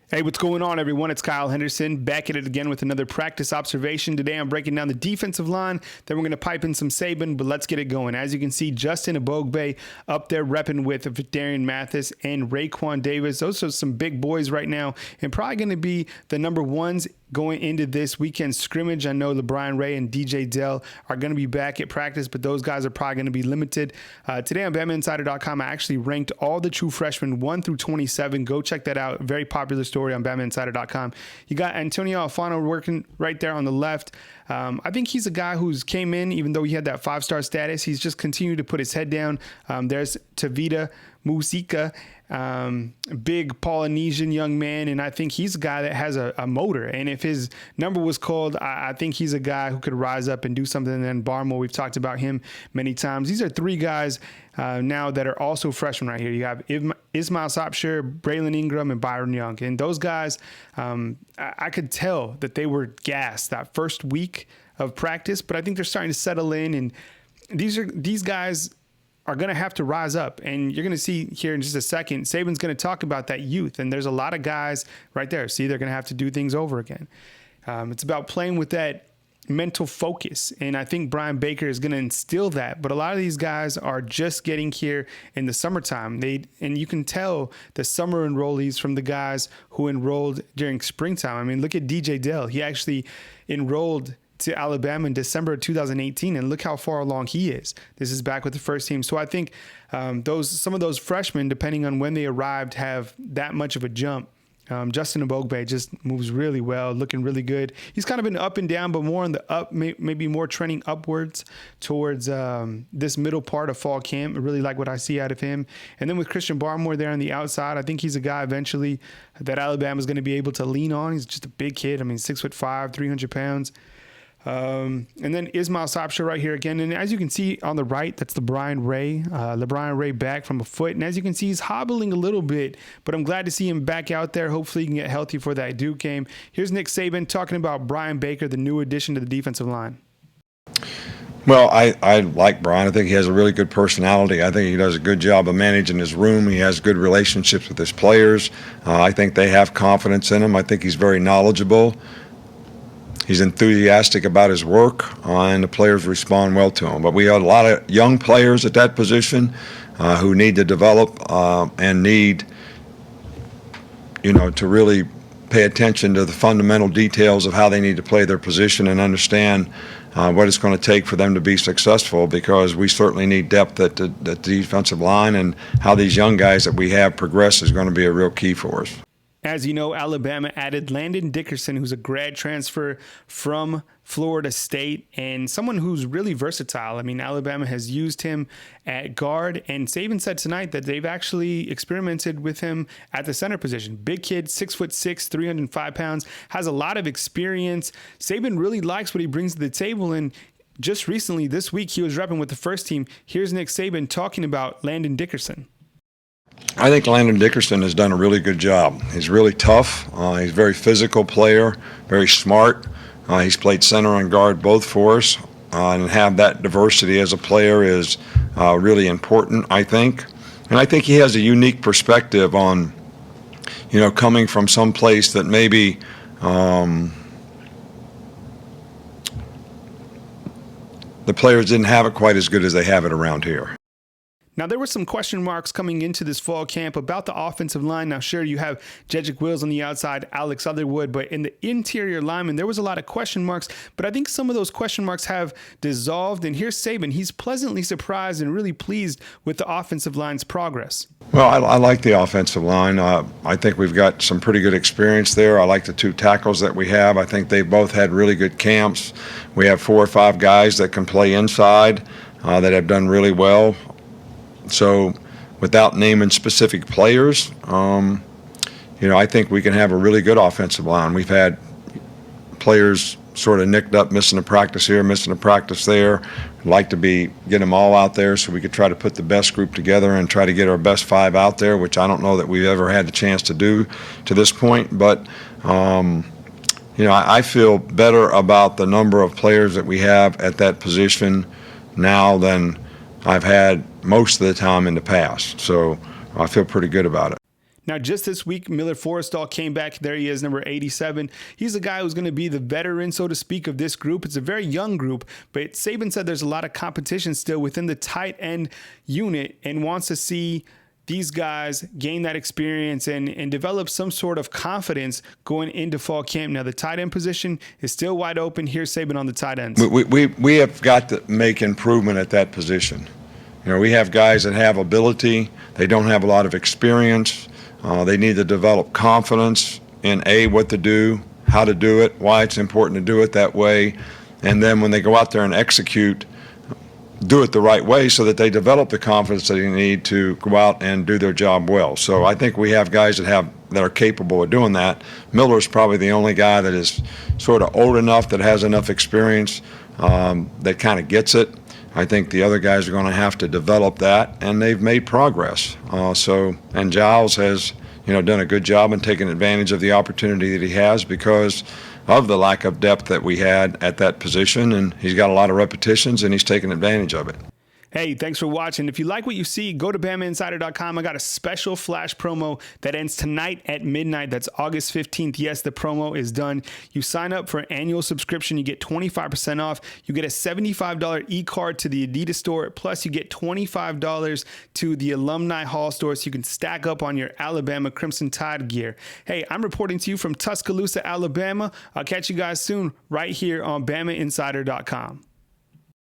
Hey, what's going on, everyone? It's Kyle Henderson back at it again with another practice observation. Today I'm breaking down the defensive line. Then we're going to pipe in some Saban, but let's get it going. As you can see, Justin Ebogbe up there repping with Darian Mathis and Raekwon Davis. Those are some big boys right now and probably going to be the number ones going into this weekend scrimmage. I know LeBron Ray and DJ Dell are going to be back at practice, but those guys are probably going to be limited. Today on BamaInsider.com, I actually ranked all the true freshmen 1 through 27. Go check that out. Very popular story on BamaInsider.com. You got Antonio Alfano working right there on the left. I think he's a guy who's came in, even though he had that 5-star status, he's just continued to put his head down. There's Tavita Musika, big Polynesian young man, and I think he's a guy that has a motor. And if his number was called, I think he's a guy who could rise up and do something. And then Barmore, we've talked about him many times. These are three guys now that are also freshmen right here. You have Ismail Sopsher, Braylon Ingram, and Byron Young. And those guys, I could tell that they were gassed that first week of practice, but I think they're starting to settle in. And these guys are going to have to rise up. And you're going to see here in just a second, Saban's going to talk about that youth. And there's a lot of guys right there. See, they're going to have to do things over again. It's about playing with that mental focus. And I think Brian Baker is going to instill that. But a lot of these guys are just getting here in the summertime. And you can tell the summer enrollees from the guys who enrolled during springtime. I mean, look at DJ Dell. He actually enrolled to Alabama in December of 2018, and look how far along he is. This is back with the first team. So I think some of those freshmen, depending on when they arrived, have that much of a jump. Justin Ebogbe just moves really well, looking really good. He's kind of been up and down, but more on the up, maybe more trending upwards towards this middle part of fall camp. I really like what I see out of him. And then with Christian Barmore there on the outside, I think he's a guy eventually that Alabama is going to be able to lean on. He's just a big kid. I mean, 6'5", 300 pounds. And then Ismail Sopsher right here again. And as you can see on the right, that's LeBron Ray back from a foot. And as you can see, he's hobbling a little bit, but I'm glad to see him back out there. Hopefully he can get healthy for that Duke game. Here's Nick Saban talking about Brian Baker, the new addition to the defensive line. Well, I like Brian. I think he has a really good personality. I think he does a good job of managing his room. He has good relationships with his players. I think they have confidence in him. I think he's very knowledgeable. He's enthusiastic about his work, and the players respond well to him. But we have a lot of young players at that position who need to develop and need, to really pay attention to the fundamental details of how they need to play their position and understand what it's going to take for them to be successful, because we certainly need depth at the defensive line, and how these young guys that we have progress is going to be a real key for us. As you know, Alabama added Landon Dickerson, who's a grad transfer from Florida State and someone who's really versatile. I mean, Alabama has used him at guard, and Saban said tonight that they've actually experimented with him at the center position. Big kid, 6'6", 305 pounds, has a lot of experience. Saban really likes what he brings to the table, and just recently, this week, he was repping with the first team. Here's Nick Saban talking about Landon Dickerson. I think Landon Dickerson has done a really good job. He's really tough. He's a very physical player, very smart. He's played center and guard both for us, and have that diversity as a player is really important, I think. And I think he has a unique perspective on, coming from some place that maybe the players didn't have it quite as good as they have it around here. Now, there were some question marks coming into this fall camp about the offensive line. Now, sure, you have Jedrick Wills on the outside, Alex Otherwood, but in the interior linemen, there was a lot of question marks. But I think some of those question marks have dissolved. And here's Saban. He's pleasantly surprised and really pleased with the offensive line's progress. Well, I like the offensive line. I think we've got some pretty good experience there. I like the two tackles that we have. I think they've both had really good camps. We have 4 or 5 guys that can play inside that have done really well. So without naming specific players, I think we can have a really good offensive line. We've had players sort of nicked up, missing a practice here, missing a practice there. I'd like to get them all out there so we could try to put the best group together and try to get our best 5 out there, which I don't know that we've ever had the chance to do to this point. But, I feel better about the number of players that we have at that position now than I've had most of the time in the past. So I feel pretty good about it. Now, just this week, Miller Forrestall came back. There he is, number 87. He's a guy who's going to be the veteran, so to speak, of this group. It's a very young group, but Saban said there's a lot of competition still within the tight end unit and wants to see these guys gain that experience and develop some sort of confidence going into fall camp. Now, the tight end position is still wide open. Here's Saban on the tight ends. We have got to make improvement at that position. You know, we have guys that have ability. They don't have a lot of experience. They need to develop confidence in what to do, how to do it, why it's important to do it that way, and then when they go out there and execute, do it the right way so that they develop the confidence that they need to go out and do their job well. So I think we have guys that are capable of doing that. Miller's probably the only guy that is sort of old enough, that has enough experience, that kind of gets it. I think the other guys are going to have to develop that, and they've made progress. And Giles has, done a good job in taking advantage of the opportunity that he has because of the lack of depth that we had at that position, and he's got a lot of repetitions, and he's taking advantage of it. Hey, thanks for watching. If you like what you see, go to BamaInsider.com. I got a special flash promo that ends tonight at midnight. That's August 15th. Yes, the promo is done. You sign up for an annual subscription, you get 25% off. You get a $75 e-card to the Adidas store, plus you get $25 to the Alumni Hall store so you can stack up on your Alabama Crimson Tide gear. Hey, I'm reporting to you from Tuscaloosa, Alabama. I'll catch you guys soon right here on BamaInsider.com.